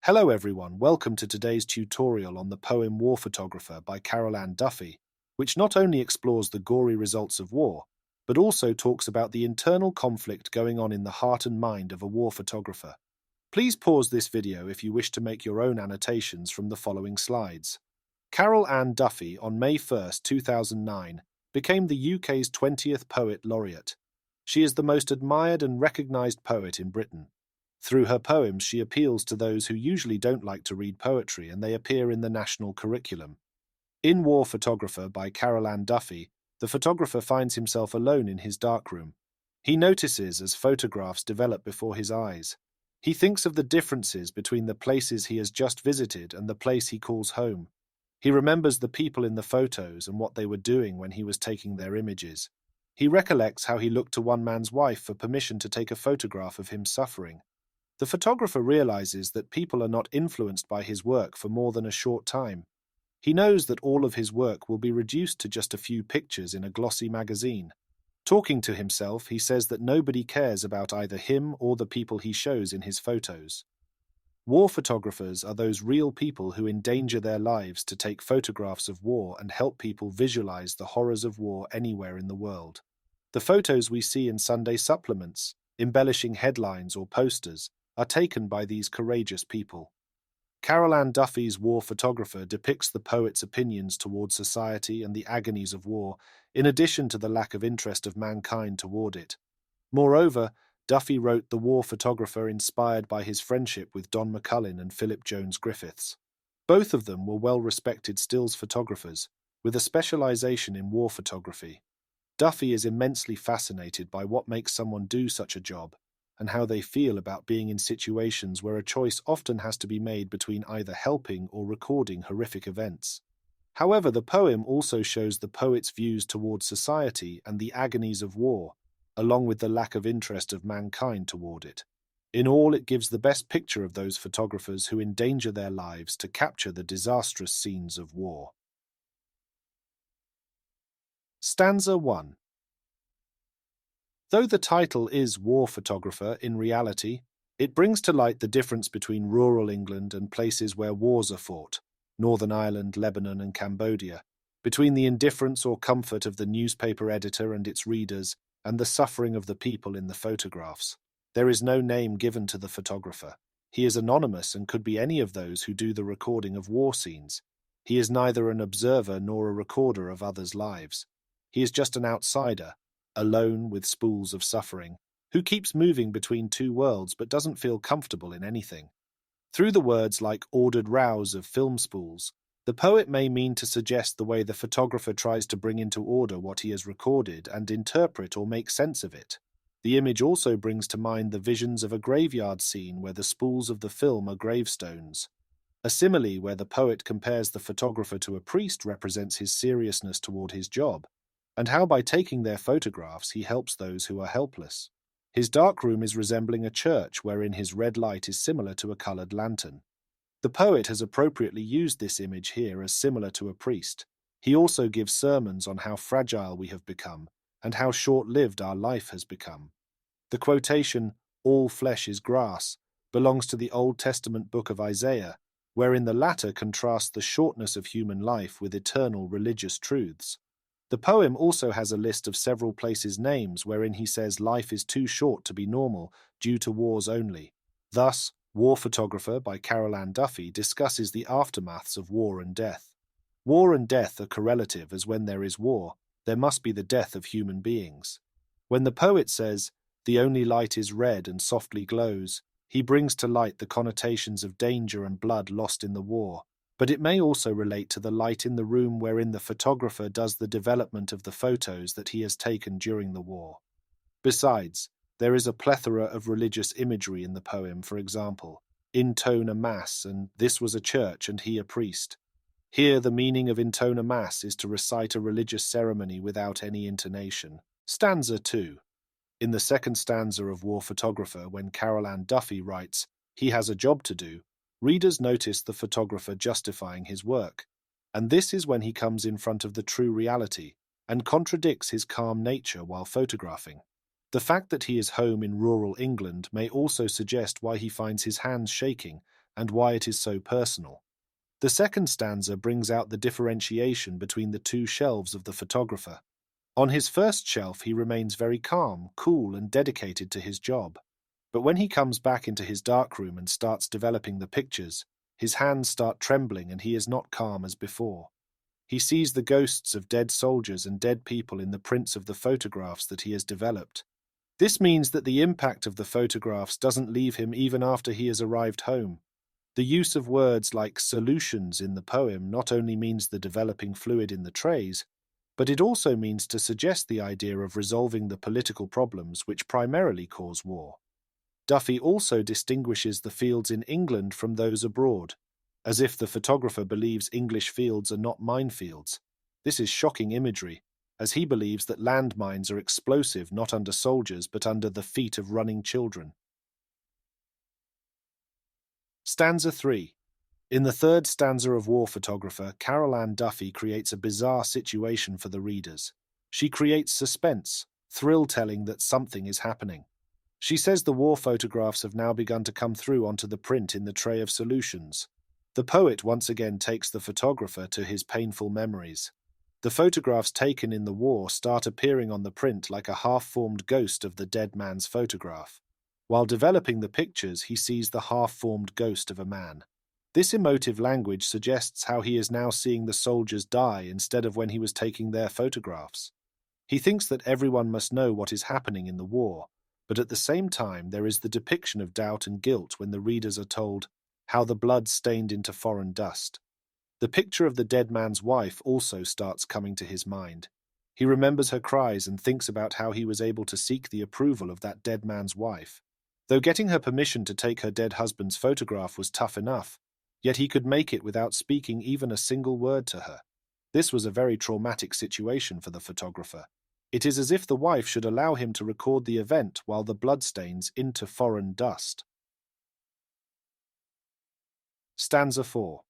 Hello everyone, welcome to today's tutorial on the poem War Photographer by Carol Ann Duffy, which not only explores the gory results of war, but also talks about the internal conflict going on in the heart and mind of a war photographer. Please pause this video if you wish to make your own annotations from the following slides. Carol Ann Duffy, on May 1, 2009, became the UK's 20th Poet Laureate. She is the most admired and recognised poet in Britain. Through her poems, she appeals to those who usually don't like to read poetry, and they appear in the national curriculum. In War Photographer by Carol Ann Duffy, the photographer finds himself alone in his darkroom. He notices as photographs develop before his eyes. He thinks of the differences between the places he has just visited and the place he calls home. He remembers the people in the photos and what they were doing when he was taking their images. He recollects how he looked to one man's wife for permission to take a photograph of him suffering. The photographer realizes that people are not influenced by his work for more than a short time. He knows that all of his work will be reduced to just a few pictures in a glossy magazine. Talking to himself, he says that nobody cares about either him or the people he shows in his photos. War photographers are those real people who endanger their lives to take photographs of war and help people visualize the horrors of war anywhere in the world. The photos we see in Sunday supplements, embellishing headlines or posters, are taken by these courageous people. Carol Ann Duffy's War Photographer depicts the poet's opinions toward society and the agonies of war, in addition to the lack of interest of mankind toward it. Moreover, Duffy wrote the War Photographer inspired by his friendship with Don McCullin and Philip Jones Griffiths. Both of them were well-respected stills photographers, with a specialization in war photography. Duffy is immensely fascinated by what makes someone do such a job, and how they feel about being in situations where a choice often has to be made between either helping or recording horrific events. However, the poem also shows the poet's views towards society and the agonies of war, along with the lack of interest of mankind toward it. In all, it gives the best picture of those photographers who endanger their lives to capture the disastrous scenes of war. Stanza 1. Though the title is War Photographer, in reality, it brings to light the difference between rural England and places where wars are fought, Northern Ireland, Lebanon and Cambodia, between the indifference or comfort of the newspaper editor and its readers and the suffering of the people in the photographs. There is no name given to the photographer. He is anonymous and could be any of those who do the recording of war scenes. He is neither an observer nor a recorder of others' lives. He is just an outsider, alone with spools of suffering, who keeps moving between two worlds but doesn't feel comfortable in anything. Through the words like ordered rows of film spools, the poet may mean to suggest the way the photographer tries to bring into order what he has recorded and interpret or make sense of it. The image also brings to mind the visions of a graveyard scene where the spools of the film are gravestones. A simile where the poet compares the photographer to a priest represents his seriousness toward his job, and how by taking their photographs he helps those who are helpless. His darkroom is resembling a church wherein his red light is similar to a coloured lantern. The poet has appropriately used this image here as similar to a priest. He also gives sermons on how fragile we have become and how short-lived our life has become. The quotation, "All flesh is grass," belongs to the Old Testament book of Isaiah, wherein the latter contrasts the shortness of human life with eternal religious truths. The poem also has a list of several places' names wherein he says life is too short to be normal due to wars only. Thus, War Photographer by Carol Ann Duffy discusses the aftermaths of war and death. War and death are correlative, as when there is war, there must be the death of human beings. When the poet says, "The only light is red and softly glows," he brings to light the connotations of danger and blood lost in the war. But it may also relate to the light in the room wherein the photographer does the development of the photos that he has taken during the war. Besides, there is a plethora of religious imagery in the poem, for example, intone a mass and this was a church and he a priest. Here the meaning of intone a mass is to recite a religious ceremony without any intonation. Stanza 2. In the second stanza of War Photographer, when Carol Ann Duffy writes, "He has a job to do," readers notice the photographer justifying his work, and this is when he comes in front of the true reality and contradicts his calm nature while photographing. The fact that he is home in rural England may also suggest why he finds his hands shaking and why it is so personal. The second stanza brings out the differentiation between the two shelves of the photographer. On his first shelf, he remains very calm, cool, and dedicated to his job. But when he comes back into his darkroom and starts developing the pictures, his hands start trembling and he is not calm as before. He sees the ghosts of dead soldiers and dead people in the prints of the photographs that he has developed. This means that the impact of the photographs doesn't leave him even after he has arrived home. The use of words like solutions in the poem not only means the developing fluid in the trays, but it also means to suggest the idea of resolving the political problems which primarily cause war. Duffy also distinguishes the fields in England from those abroad, as if the photographer believes English fields are not minefields. This is shocking imagery, as he believes that landmines are explosive not under soldiers but under the feet of running children. Stanza 3. In the third stanza of War Photographer, Carol Ann Duffy creates a bizarre situation for the readers. She creates suspense, thrill-telling that something is happening. She says the war photographs have now begun to come through onto the print in the tray of solutions. The poet once again takes the photographer to his painful memories. The photographs taken in the war start appearing on the print like a half-formed ghost of the dead man's photograph. While developing the pictures, he sees the half-formed ghost of a man. This emotive language suggests how he is now seeing the soldiers die instead of when he was taking their photographs. He thinks that everyone must know what is happening in the war, but at the same time there is the depiction of doubt and guilt when the readers are told how the blood stained into foreign dust. The picture of the dead man's wife also starts coming to his mind. He remembers her cries and thinks about how he was able to seek the approval of that dead man's wife. Though getting her permission to take her dead husband's photograph was tough enough, yet he could make it without speaking even a single word to her. This was a very traumatic situation for the photographer. It is as if the wife should allow him to record the event while the blood stains into foreign dust. Stanza 4.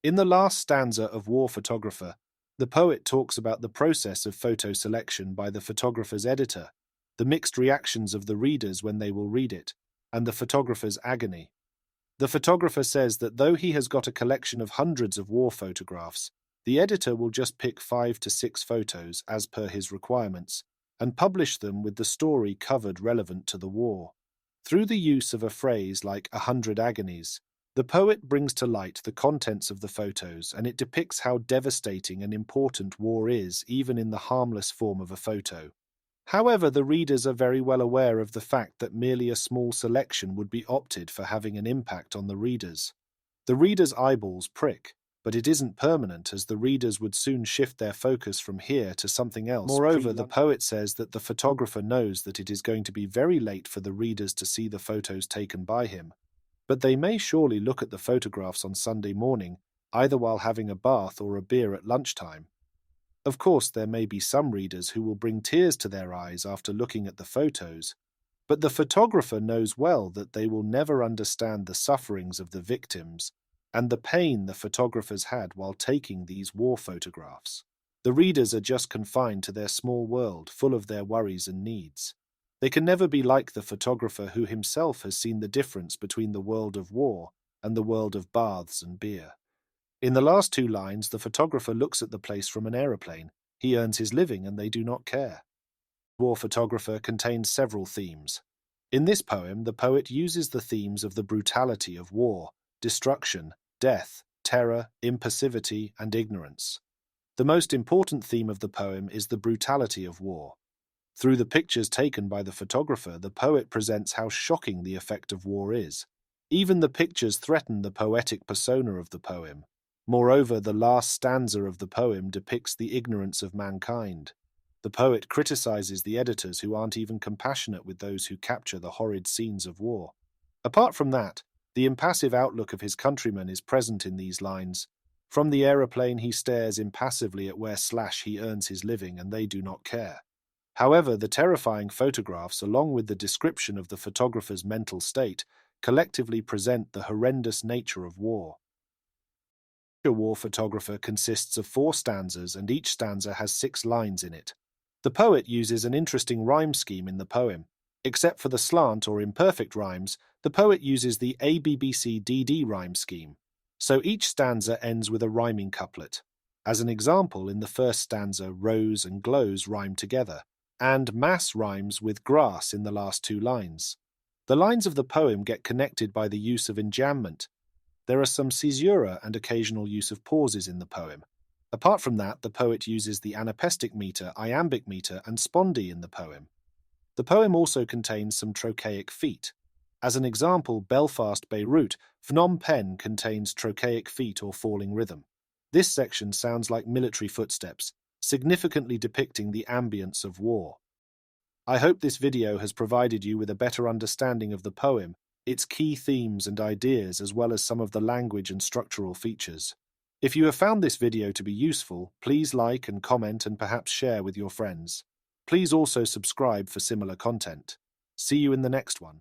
In the last stanza of War Photographer, the poet talks about the process of photo selection by the photographer's editor, the mixed reactions of the readers when they will read it, and the photographer's agony. The photographer says that though he has got a collection of hundreds of war photographs, the editor will just pick 5 to 6 photos as per his requirements, and publish them with the story covered relevant to the war. Through the use of a phrase like 100 agonies, the poet brings to light the contents of the photos, and it depicts how devastating and important war is even in the harmless form of a photo. However, the readers are very well aware of the fact that merely a small selection would be opted for having an impact on the readers. The readers' eyeballs prick, but it isn't permanent, as the readers would soon shift their focus from here to something else. Moreover, the poet says that the photographer knows that it is going to be very late for the readers to see the photos taken by him, but they may surely look at the photographs on Sunday morning, either while having a bath or a beer at lunchtime. Of course, there may be some readers who will bring tears to their eyes after looking at the photos, but the photographer knows well that they will never understand the sufferings of the victims and the pain the photographers had while taking these war photographs. The readers are just confined to their small world, full of their worries and needs. They can never be like the photographer who himself has seen the difference between the world of war and the world of baths and beer. In the last 2 lines, the photographer looks at the place from an aeroplane. He earns his living and they do not care. War Photographer contains several themes. In this poem, the poet uses the themes of the brutality of war, destruction, death, terror, impassivity, and ignorance. The most important theme of the poem is the brutality of war. Through the pictures taken by the photographer, the poet presents how shocking the effect of war is. Even the pictures threaten the poetic persona of the poem. Moreover, the last stanza of the poem depicts the ignorance of mankind. The poet criticizes the editors who aren't even compassionate with those who capture the horrid scenes of war. Apart from that, the impassive outlook of his countrymen is present in these lines. From the aeroplane he stares impassively at where he earns his living and they do not care. However, the terrifying photographs, along with the description of the photographer's mental state, collectively present the horrendous nature of war. A war photographer consists of 4 stanzas, and each stanza has 6 lines in it. The poet uses an interesting rhyme scheme in the poem. Except for the slant or imperfect rhymes, the poet uses the ABBCDD rhyme scheme, so each stanza ends with a rhyming couplet. As an example, in the first stanza, rose and glows rhyme together, and mass rhymes with grass in the last two lines. The lines of the poem get connected by the use of enjambment. There are some caesura and occasional use of pauses in the poem. Apart from that, the poet uses the anapestic meter, iambic meter, and spondee in the poem. The poem also contains some trochaic feet. As an example, Belfast, Beirut, Phnom Penh contains trochaic feet or falling rhythm. This section sounds like military footsteps, significantly depicting the ambience of war. I hope this video has provided you with a better understanding of the poem, its key themes and ideas, as well as some of the language and structural features. If you have found this video to be useful, please like and comment and perhaps share with your friends. Please also subscribe for similar content. See you in the next one.